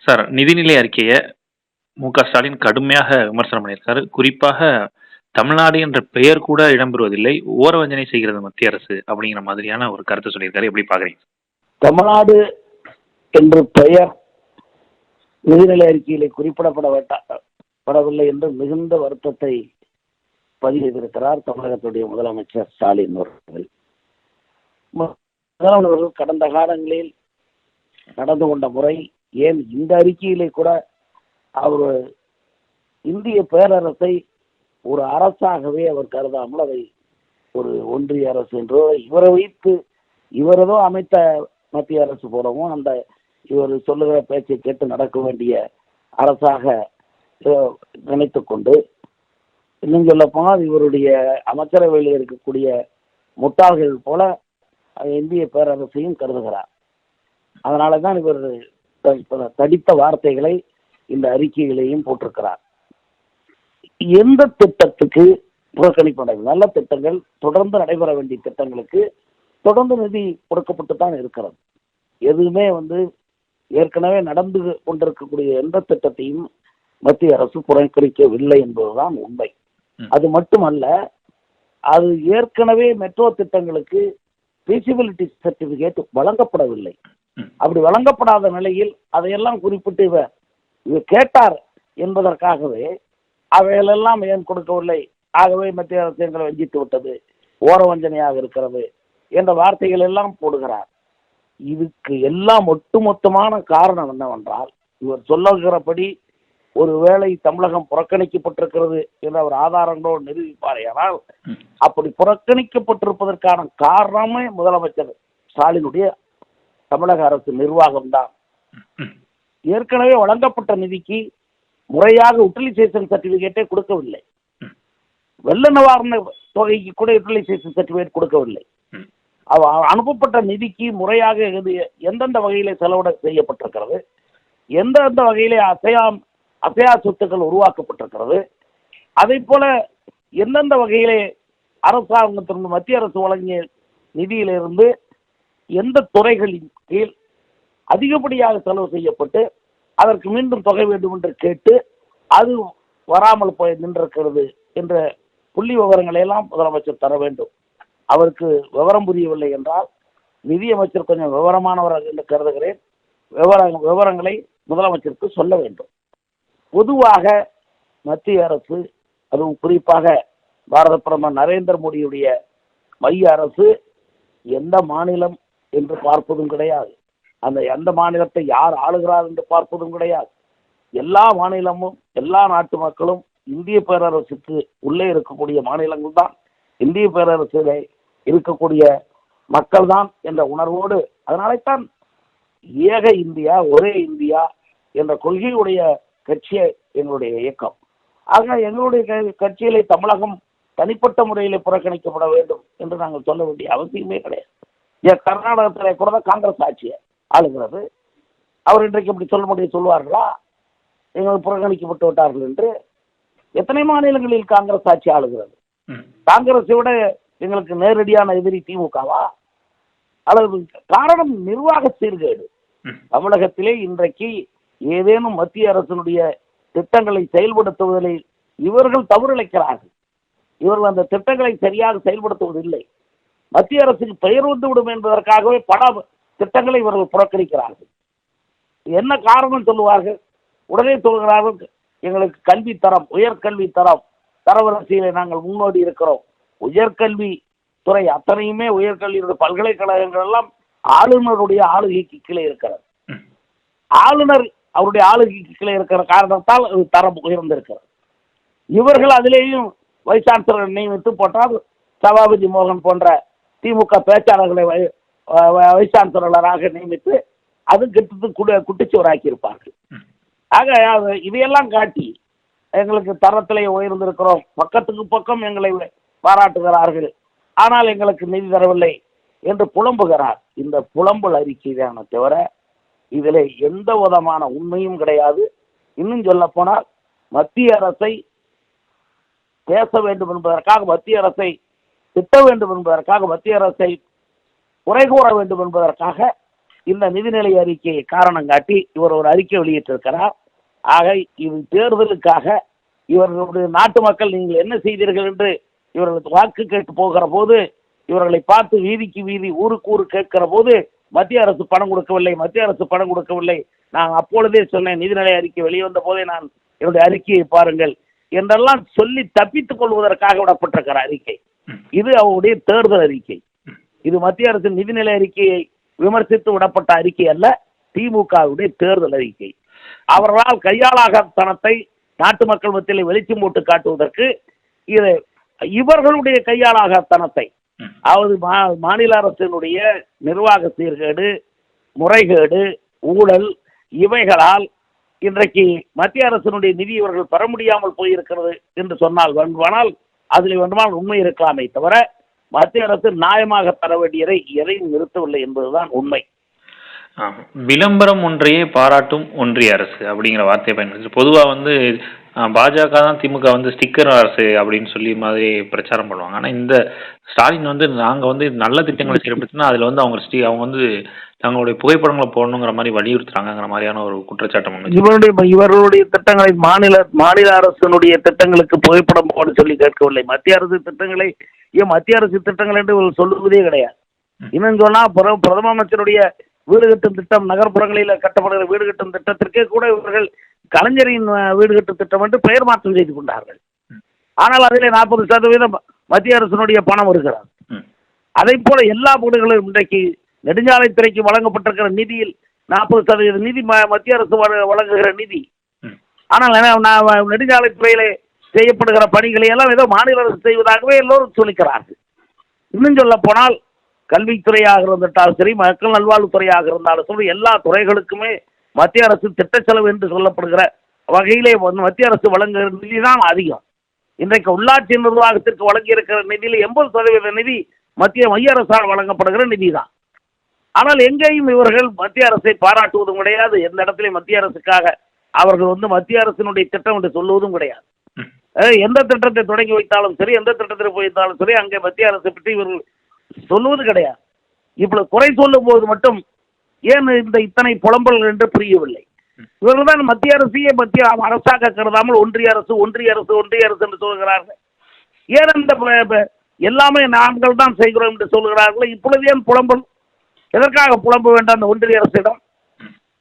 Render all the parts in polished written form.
Sir, நிதிநிலை அறிக்கைய மு.க. ஸ்டாலின் கடுமையாக விமர்சனம் பண்ணியிருக்காரு. குறிப்பாக தமிழ்நாடு என்ற பெயர் கூட இடம்பெறுவதில்லை. ஓரவஞ்சனை செய்கிறது மத்திய அரசு அப்படிங்கிற மாதிரியான ஒரு கருத்து சொல்லியிருக்காரு. எப்படி பார்க்குறீங்க? தமிழ்நாடு என்று பெயர் நிதிநிலை அறிக்கையிலே குறிப்பிடப்படவில்லை என்று மிகுந்த வருத்தத்தை பதிவு செய்திருக்கிறார் தமிழகத்துடைய முதலமைச்சர் ஸ்டாலின் அவர்கள். முதலமைச்சர்கள் கடந்த காலங்களில் நடந்து கொண்ட முறை, ஏன் இந்த அறிக்கையிலே கூட அவர் இந்திய பேரரசை ஒரு அரசாகவே அவர் கருதாமல் அதை ஒரு ஒன்றிய அரசு என்றோ இவரை வைத்து இவரதோ அமைத்த மத்திய அரசு போலவும் அந்த இவர் சொல்லுகிற பேச்சை கேட்டு நடக்க வேண்டிய அரசாக நினைத்து கொண்டு, இன்னும் சொல்ல போனால் இவருடைய அமைச்சரவையில் இருக்கக்கூடிய முட்டாள்கள் போல இந்திய பேரரசையும் கருதுகிறார். அதனால தான் இவர் தடித்த வார்த்தைகளை இந்த அறிக்கைகளையும் போட்டிருக்கிறார். எந்த திட்டத்துக்கு புறக்கணிப்பு? நல்ல திட்டங்கள், தொடர்ந்து நடைபெற வேண்டிய திட்டங்களுக்கு தொடர்ந்து நிதி கொடுக்கப்பட்டு தான் இருக்கிறது. எதுவுமே ஏற்கனவே நடந்து கொண்டிருக்கக்கூடிய எந்த திட்டத்தையும் மத்திய அரசு புறக்கணிக்கவில்லை என்பதுதான் உண்மை. அது மட்டுமல்ல, அது ஏற்கனவே மெட்ரோ திட்டங்களுக்கு ஃபீசிபிலிட்டி சர்டிபிகேட் வழங்கப்படவில்லை. அப்படி வழங்கப்படாத நிலையில் அதையெல்லாம் குறிப்பிட்டு இவர் கேட்டார் என்பதற்காகவே அவைகளெல்லாம் ஏன் கொடுக்கவில்லை, ஆகவே மத்திய அரசு எங்களை வஞ்சித்து விட்டது, ஓரவஞ்சனையாக இருக்கிறது என்ற வார்த்தைகள் எல்லாம் போடுகிறார். இதுக்கு எல்லாம் ஒட்டுமொத்தமான காரணம் என்னவென்றால், இவர் சொல்லுகிறபடி ஒருவேளை தமிழகம் புறக்கணிக்கப்பட்டிருக்கிறது என்று அவர் ஆதாரங்களோடு நிரூபிப்பார். ஆனால் அப்படி புறக்கணிக்கப்பட்டிருப்பதற்கான காரணமே முதலமைச்சர் ஸ்டாலினுடைய தமிழக அரசு நிர்வாகம்தான். ஏற்கனவே வழங்கப்பட்ட நிதிக்கு முறையாக யூட்டிலைசேஷன் சர்டிபிகேட்டே கொடுக்கவில்லை. வெள்ள நிவாரண தொகைக்கு கூட யூட்டிலைசேஷன் சர்டிபிகேட் கொடுக்கவில்லை. அனுப்பப்பட்ட நிதிக்கு முறையாக எந்தெந்த வகையிலே செலவிட செய்யப்பட்டிருக்கிறது, எந்தெந்த வகையிலே அசையா சொத்துக்கள் உருவாக்கப்பட்டிருக்கிறது, அதை போல எந்தெந்த வகையிலே அரசாங்கத்திலிருந்து மத்திய அரசு வழங்கிய நிதியிலிருந்து எந்த துறைகளின் கீழ் அதிகப்படியாக செலவு செய்யப்பட்டு அதற்கு மீண்டும் தொகை வேண்டும் என்று கேட்டு அது வராமல் போய் நின்றிருக்கிறது என்ற புள்ளி விவரங்களை எல்லாம் முதலமைச்சர் தர வேண்டும். அவருக்கு விவரம் புரியவில்லை என்றால் நிதியமைச்சர் கொஞ்சம் விவரமானவராக என்று கருதுகிறேன். விவரங்களை முதலமைச்சருக்கு சொல்ல வேண்டும். பொதுவாக மத்திய அரசு, அதுவும் குறிப்பாக பாரத பிரதமர் நரேந்திர மோடியுடைய மைய அரசு எந்த மாநிலம் என்று பார்ப்பதும் கிடையாது. எந்த மாநிலத்தை யார் ஆளுகிறார் என்று பார்ப்பதும் கிடையாது. எல்லா மாநிலமும் எல்லா நாட்டு மக்களும் இந்திய பேரரசுக்கு உள்ளே இருக்கக்கூடிய மாநிலங்கள் தான், இந்திய பேரரசிலே இருக்கக்கூடிய மக்கள் தான் என்ற உணர்வோடு, அதனால்தான் ஏக இந்தியா ஒரே இந்தியா என்ற கொள்கையுடைய கட்சியை எங்களுடைய இயக்கம். ஆக எங்களுடைய கட்சியிலே தமிழகம் தனிப்பட்ட முறையில் புறக்கணிக்கப்பட வேண்டும் என்று நாங்கள் சொல்ல வேண்டிய அவசியமே கிடையாது. கர்நாடகத்திலே கூட தான் காங்கிரஸ் ஆட்சியை ஆளுகிறது. அவர் இன்றைக்கு அப்படி சொல்வார்களா, எங்களுக்கு புறக்கணிக்கப்பட்டு விட்டார்கள் என்று? எத்தனை மாநிலங்களில் காங்கிரஸ் ஆட்சி ஆளுகிறது? காங்கிரஸை விட எங்களுக்கு நேரடியான எதிரி திமுகவா? அல்லது காரணம் நிர்வாக சீர்கேடு. தமிழகத்திலே இன்றைக்கு ஏதேனும் மத்திய அரசினுடைய திட்டங்களை செயல்படுத்துவதில் இவர்கள் தவறிழைக்கிறார்கள். இவர்கள் அந்த திட்டங்களை சரியாக செயல்படுத்துவதில்லை. மத்திய அரசுக்கு பெயர் வந்துவிடும் என்பதற்காகவே பல திட்டங்களை இவர்கள் புறக்கணிக்கிறார்கள். என்ன காரணம் சொல்லுவார்கள்? உடனே சொல்கிறார்கள், எங்களுக்கு கல்வி தரம், உயர்கல்வி தரம், தரவரிசையிலே நாங்கள் முன்னோடி இருக்கிறோம். உயர்கல்வி துறை அத்தனையுமே உயர்கல்வியுடைய பல்கலைக்கழகங்கள் எல்லாம் ஆளுநருடைய ஆளுகைக்கு கீழே இருக்கிறது. ஆளுநர் அவருடைய ஆளுகைக்கு கீழே இருக்கிற காரணத்தால் அது தரம் உயர்ந்திருக்கிறது. இவர்கள் அதிலேயும் வைஸ் சான்சலர் நியமித்து போட்டால் சபாபதி மோகன் போன்ற திமுக பேச்சாளர்களை வைஸ் சான்சலராக நியமித்து அது கிட்டத்தட்ட குட்டிச்சுவராக்கி இருப்பார்கள். ஆக இதையெல்லாம் காட்டி எங்களுக்கு தரத்திலே உயர்ந்திருக்கிறோம், பக்கத்துக்கு பக்கம் எங்களை பாராட்டுகிறார்கள், ஆனால் எங்களுக்கு நிதி தரவில்லை என்று புலம்புகிறார். இந்த புலம்பல் அறிக்கை தானே தவிர இதில் எந்த விதமான உண்மையும் கிடையாது. இன்னும் சொல்ல போனால் மத்திய அரசை பேச வேண்டும் என்பதற்காக, மத்திய அரசை திட்ட வேண்டும் என்பதற்காக, மத்திய அரசை குறை கூற வேண்டும் என்பதற்காக இந்த நிதிநிலை அறிக்கையை காரணம் காட்டி இவர் ஒரு அறிக்கை வெளியிட்டிருக்கிறார். ஆக இது தேர்தலுக்காக இவர்களுடைய நாட்டு மக்கள் நீங்கள் என்ன செய்தீர்கள் என்று இவர்களுக்கு வாக்கு கேட்டு போகிற போது, இவர்களை பார்த்து வீதிக்கு வீதி ஊருக்கு ஊர் கேட்கிற போது மத்திய அரசு பணம் கொடுக்கவில்லை, மத்திய அரசு பணம் கொடுக்கவில்லை, நான் அப்பொழுதே சொன்னேன், நிதிநிலை அறிக்கை வெளிவந்த போதே நான் என்னுடைய அறிக்கையை பாருங்கள் என்றெல்லாம் சொல்லி தப்பித்துக் கொள்வதற்காக விடப்பட்டிருக்கிற அறிக்கை. இது அவருடைய தேர்தல் அறிக்கை. இது மத்திய அரசின் நிதிநிலை அறிக்கையை விமர்சித்து விடப்பட்ட அறிக்கை அல்ல, திமுகவுடைய தேர்தல் அறிக்கை. அவர்களால் கையாளாகத்தனத்தை நாட்டு மக்கள் மத்தியில் வெளிச்சம் போட்டு காட்டுவதற்கு இது இவர்களுடைய கையாளாகத்தனத்தை, அதாவது மாநில அரசினுடைய நிர்வாக சீர்கேடு, முறைகேடு, ஊழல் இவைகளால் இன்றைக்கு மத்திய அரசினுடைய நிதி இவர்கள் பெற முடியாமல் போயிருக்கிறது என்று சொன்னால் வேண்டுமானால் அதில் வேண்டுமானால் உண்மை இருக்கலாமே தவிர மத்திய அரசு நியாயமாக தர வேண்டியதை எதையும் நிறுத்தவில்லை என்பதுதான் உண்மை. விளம்பரம் ஒன்றையே பாராட்டும் ஒன்றிய அரசு அப்படிங்கிற வார்த்தையை பயன்படுத்தி பொதுவாக வந்து பாஜக தான் திமுக வந்து ஸ்டிக்கர் அரசு அப்படின்னு சொல்லி மாதிரி பிரச்சாரம் பண்ணுவாங்க. ஆனால் இந்த ஸ்டாலின் வந்து நாங்கள் வந்து நல்ல திட்டங்களை செயல்படுத்தினா அதில் வந்து அவங்க வந்து தங்களுடைய புகைப்படங்களை போடணுங்கிற மாதிரி வலியுறுத்துறாங்கிற மாதிரியான ஒரு குற்றச்சாட்டம். இவர்களுடைய திட்டங்களை மாநில அரசினுடைய திட்டங்களுக்கு புகைப்படம் போட சொல்லி கேட்கவில்லை. மத்திய அரசு திட்டங்களை மத்திய அரசு திட்டங்கள் என்று சொல்லுவதே கிடையாது. இன்னும் சொன்னா பிரதம அமைச்சருடைய வீடு கட்டும் திட்டம், நகர்ப்புறங்களில் கட்டப்படுகிற வீடு கட்டும் திட்டத்திற்கே கூட இவர்கள் கலைஞரின் வீடு கட்டும் திட்டம் என்று பெயர் மாற்றம் செய்து கொண்டார்கள். ஆனால் அதில் 40% மத்திய அரசினுடைய பணம் இருக்கிறது. அதை போல எல்லா வீடுகளும் இன்றைக்கு நெடுஞ்சாலைத்துறைக்கு வழங்கப்பட்டிருக்கிற நிதியில் 40% நிதி மத்திய அரசு வழங்குகிற நிதி. ஆனால் நெடுஞ்சாலைத்துறையிலே செய்யப்படுகிற பணிகளை எல்லாம் ஏதோ மாநில அரசு செய்வதாகவே எல்லோரும் சொல்லிக்கிறார்கள். இன்னும் சொல்ல போனால் கல்வித்துறையாக இருந்தாலும் சரி, மக்கள் நல்வாழ்வுத்துறையாக இருந்தாலும் சரி, எல்லா துறைகளுக்குமே மத்திய அரசு திட்ட செலவு என்று சொல்லப்படுகிற வகையிலே மத்திய அரசு வழங்குகிற நிதி தான் அதிகம். இன்றைக்கு உள்ளாட்சி நிர்வாகத்திற்கு வழங்கியிருக்கிற நிதியில் 80% நிதி மைய அரசால் வழங்கப்படுகிற நிதி தான். ஆனால் எங்கேயும் இவர்கள் மத்திய அரசை பாராட்டுவதும் கிடையாது. எந்த இடத்திலையும் மத்திய அரசுக்காக அவர்கள் மத்திய அரசினுடைய திட்டம் என்று சொல்லுவதும் கிடையாது. எந்த திட்டத்தை தொடங்கி வைத்தாலும் சரி, எந்த திட்டத்தில் போய்த்தாலும் சரி, அங்கே மத்திய அரசை பற்றி இவர்கள் சொல்லுவது கிடையாது. இப்பொழுது குறை சொல்லும் போது மட்டும் ஏன் இத்தனை புலம்பல் என்று புரியவில்லை. இவர்கள் தான் மத்திய அரசையே மத்திய அரசாக கருதாமல் ஒன்றிய அரசு ஒன்றிய அரசு ஒன்றிய அரசு என்று சொல்கிறார்கள். ஏன் இந்த எல்லாமே நாங்கள் தான் செய்கிறோம் என்று சொல்கிறார்கள். இப்பொழுது ஏன் புலம்பல்? எதற்காக புலம்ப வேண்டாம் அந்த ஒன்றிய அரசிடம்?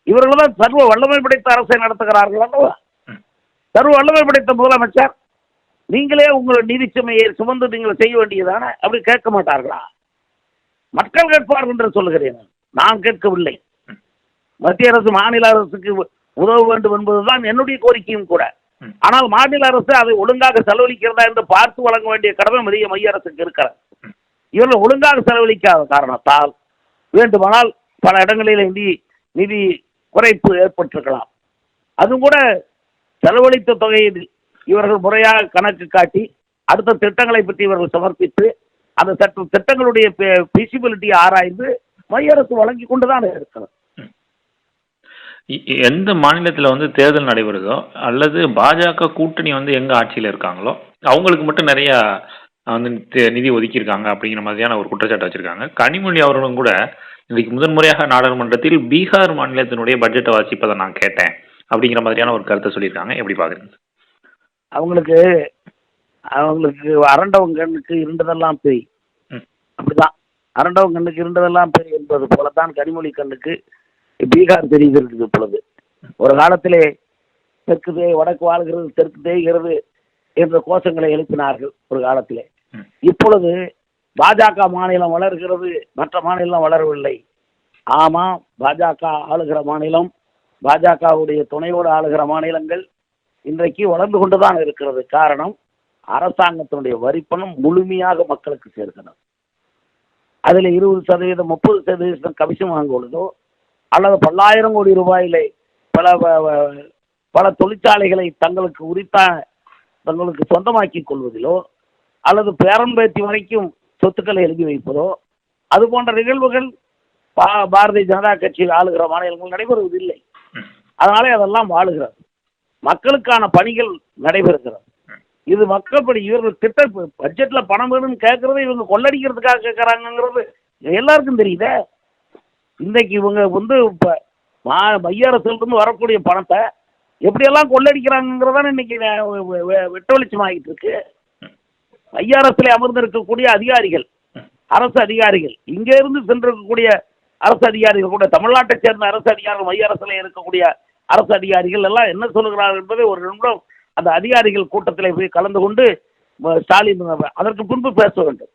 இவர்கள் தான் சர்வ வல்லமை படைத்த அரசை நடத்துகிறார்கள் அல்லவா? சர்வ வல்லமை படைத்த முதலமைச்சர், நீங்களே உங்கள் நிதி சுமையை சுமந்து நீங்கள் செய்ய வேண்டியதானே? அப்படி கேட்க மாட்டார்களா? மக்கள் கேட்பார்கள் என்று சொல்லுகிறேன், நான் கேட்கவில்லை. மத்திய அரசு மாநில அரசுக்கு உதவ வேண்டும் என்பதுதான் என்னுடைய கோரிக்கையும் கூட. ஆனால் மாநில அரசு அதை ஒழுங்காக செலவழிக்கிறதா என்று பார்த்து வழங்க வேண்டிய கடமை மைய அரசுக்கு இருக்கிறது. இவர்கள் ஒழுங்காக செலவழிக்காத காரணத்தால் வேண்டுமானால் பல இடங்களில் நிதி குறைப்பு ஏற்பட்டிருக்கலாம். அதுவும் கூட செலவழித்த தொகையை இவர்கள் முறையாக கணக்கு காட்டி அடுத்த திட்டங்களை பற்றி இவர்கள் சமர்ப்பித்து அந்த திட்டங்களுடைய ஃபீசிபிலிட்டியை ஆராய்ந்து மைய அரசு வழங்கி கொண்டுதான் இருக்கிறது. எந்த மாநிலத்தில் வந்து தேர்தல் நடைபெறுதோ அல்லது பாஜக கூட்டணி வந்து எங்க ஆட்சியில் இருக்காங்களோ அவங்களுக்கு மட்டும் நிறைய வந்து நிதி ஒதுக்கியிருக்காங்க அப்படிங்கிற மாதிரியான ஒரு குற்றச்சாட்டு வச்சிருக்காங்க. கனிமொழி அவர்களும் கூட இன்னைக்கு முதன்முறையாக நாடாளுமன்றத்தில் பீகார் மாநிலத்தினுடைய பட்ஜெட்டை வாசிப்பதை நான் கேட்டேன் அப்படிங்கிற மாதிரியான ஒரு கருத்தை சொல்லியிருக்காங்க. எப்படி பாக்குறீங்க? அவங்களுக்கு அரண்டவங்க கண்ணுக்கு இருண்டதெல்லாம் பேய், அப்படிதான். அரண்டவங்க கண்ணுக்கு இருண்டதெல்லாம் பேய் என்பது போலத்தான் கனிமொழி கண்ணுக்கு பீகார் தெரியுது இருக்குது. இப்பொழுது ஒரு காலத்திலே தெற்கு தேய் வடக்கு வாழ்கிறது, தெற்கு தேய்கிறது என்ற கோஷங்களை எழுப்பினார்கள் ஒரு காலத்திலே. இப்பொழுது பாஜக மாநிலம் வளர்கிறது, மற்ற மாநிலம் வளரவில்லை. ஆமாம், பாஜக ஆளுகிற மாநிலம், பாஜகவுடைய துணையோடு ஆளுகிற மாநிலங்கள் இன்றைக்கு வளர்ந்து கொண்டுதான் இருக்கிறது. காரணம், அரசாங்கத்தினுடைய வரிப்பணம் முழுமையாக மக்களுக்கு சேர்க்கிறது. அதில் 20%, 30% கமிஷன் வாங்குவதோ அல்லது பல்லாயிரம் கோடி ரூபாயிலே பல தொழிற்சாலைகளை தங்களுக்கு சொந்தமாக்கி கொள்வதிலோ அல்லது பேரன்பேத்தி வரைக்கும் சொத்துக்களை எழுதி வைப்பதோ அது போன்ற நிகழ்வுகள் பாரதிய ஜனதா கட்சியில் ஆளுகிற மாநிலங்கள் நடைபெறுவதில்லை. அதனாலே அதெல்லாம் வாழுகிறது. மக்களுக்கான பணிகள் நடைபெறுகிறது. இது மக்கள் பணி. இவர்கள் பட்ஜெட்ல பணம் வேணும்னு கேட்கறது இவங்க கொள்ளடிக்கிறதுக்காக கேட்கறாங்கிறது எல்லாருக்கும் தெரியுதே. இன்னைக்கு இவங்க வந்து இப்போ மைய அரசிலிருந்து வரக்கூடிய பணத்தை எப்படியெல்லாம் கொள்ளடிக்கிறாங்கிறதான இன்னைக்கு வெட்ட வெளிச்சம் ஆகிட்டு இருக்கு. மைய அரசில் அமர்ந்திருக்கக்கூடிய அதிகாரிகள், அரசு அதிகாரிகள், இங்கே இருந்து சென்றிருக்கக்கூடிய அரசு அதிகாரிகள் கூட, தமிழ்நாட்டை சேர்ந்த அரசு அதிகாரிகள், மைய அரசில் இருக்கக்கூடிய அரசு அதிகாரிகள் எல்லாம் என்ன சொல்லுகிறார்கள் என்பதை ஒரு நிமிடம் அந்த அதிகாரிகள் கூட்டத்தில் போய் கலந்து கொண்டு ஸ்டாலின் அதற்கு பின்பு பேச வேண்டும்.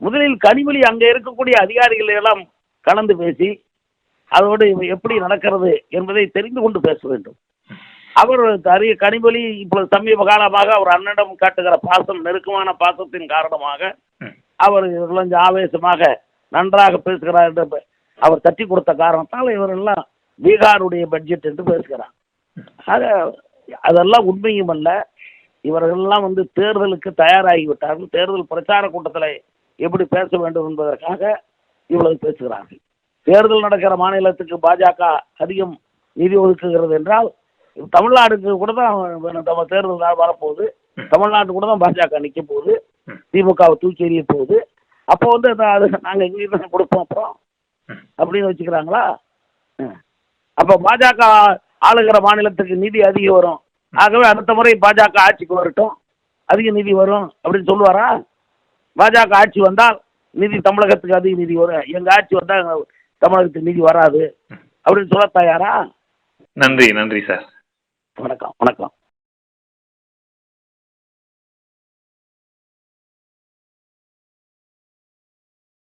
முதலில் கனிமொழி அங்கே இருக்கக்கூடிய அதிகாரிகள் எல்லாம் கலந்து பேசி அதோடு எப்படி நடக்கிறது என்பதை தெரிந்து கொண்டு பேச வேண்டும். அவர் கனிமொழி இப்பொழுது சமீப காலமாக அவர் அண்ணனிடம் காட்டுகிற பாசம், நெருக்கமான பாசத்தின் காரணமாக அவர் கொஞ்சம் ஆவேசமாக நன்றாக பேசுகிறார் என்று அவர் தட்டி கொடுத்த காரணத்தால் இவரெல்லாம் பீகாருடைய பட்ஜெட் என்று பேசுகிறார். ஆக அதெல்லாம் உண்மையும் அல்ல. இவர்களெல்லாம் வந்து தேர்தலுக்கு தயாராகிவிட்டார்கள். தேர்தல் பிரச்சார கூட்டத்தில் எப்படி பேச வேண்டும் என்பதற்காக இவ்வளவு பேசுகிறார்கள். தேர்தல் நடக்கிற மாநிலத்துக்கு பாஜக அதிகம் நிதி ஒதுக்குகிறது என்றால் தமிழ்நாடுக்கு கூட தான் நம்ம தேர்தல் வரப்போகுது. தமிழ்நாட்டு கூட தான் பாஜக நிற்க போகுது, திமுகவை தூக்கி எறிய போகுது. அப்போ வந்து அது நாங்கள் எங்களுக்கு தான் கொடுப்போம் அப்புறம் அப்படின்னு வச்சுக்கிறாங்களா? அப்போ பாஜக ஆளுகிற மாநிலத்துக்கு நிதி அதிகம் வரும், ஆகவே அடுத்த முறை பாஜக ஆட்சிக்கு வரட்டும், அதிக நிதி வரும் அப்படின்னு சொல்லுவாரா? பாஜக ஆட்சி வந்தால் நிதி தமிழகத்துக்கு அதிக நிதி வரும், எங்கள் ஆட்சி வந்தால் தமிழகத்துக்கு நிதி வராது அப்படின்னு சொல்ல தயாரா? நன்றி, நன்றி சார். வணக்கம், வணக்கம்.